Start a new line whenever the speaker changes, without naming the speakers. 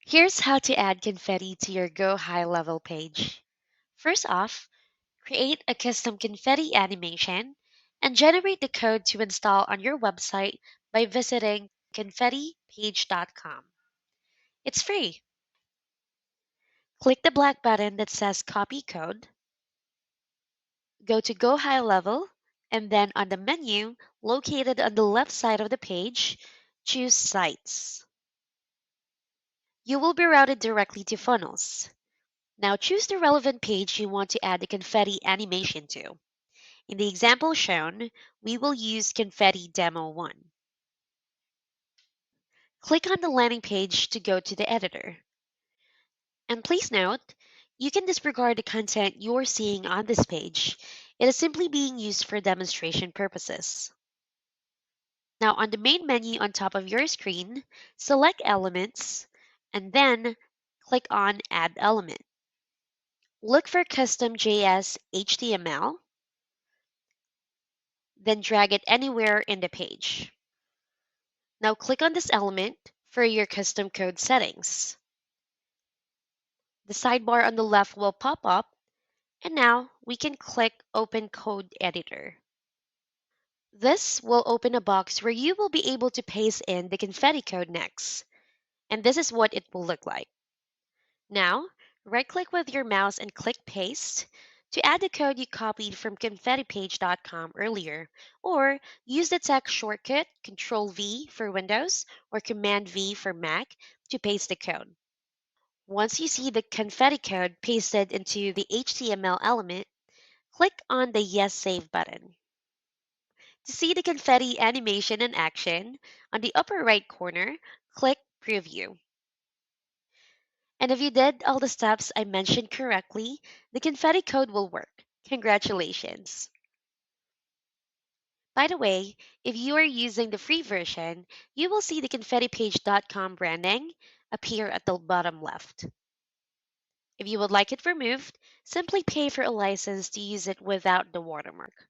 Here's how to add confetti to your Go High Level page. First off, create a custom confetti animation and generate the code to install on your website by visiting ConfettiPage.com. It's free. Click the black button that says Copy Code, go to Go High Level, and then on the menu located on the left side of the page, choose Sites. You will be routed directly to Funnels. Now choose the relevant page you want to add the confetti animation to. In the example shown, we will use Confetti Demo 1. Click on the landing page to go to the editor. And please note, you can disregard the content you're seeing on this page. It is simply being used for demonstration purposes. Now on the main menu on top of your screen, select Elements, and then click on Add Element. Look for Custom JS HTML, then drag it anywhere in the page. Now click on this element for your custom code settings. The sidebar on the left will pop up, and now we can click Open Code Editor. This will open a box where you will be able to paste in the confetti code next, and this is what it will look like. Now, right-click with your mouse and click Paste to add the code you copied from ConfettiPage.com earlier, or use the text shortcut Ctrl-V for Windows or Command-V for Mac to paste the code. Once you see the confetti code pasted into the HTML element, click on the Yes Save button. To see the confetti animation in action, on the upper right corner, click Preview. And if you did all the steps I mentioned correctly, the confetti code will work. Congratulations! By the way, if you are using the free version, you will see the ConfettiPage.com branding appear at the bottom left. If you would like it removed, simply pay for a license to use it without the watermark.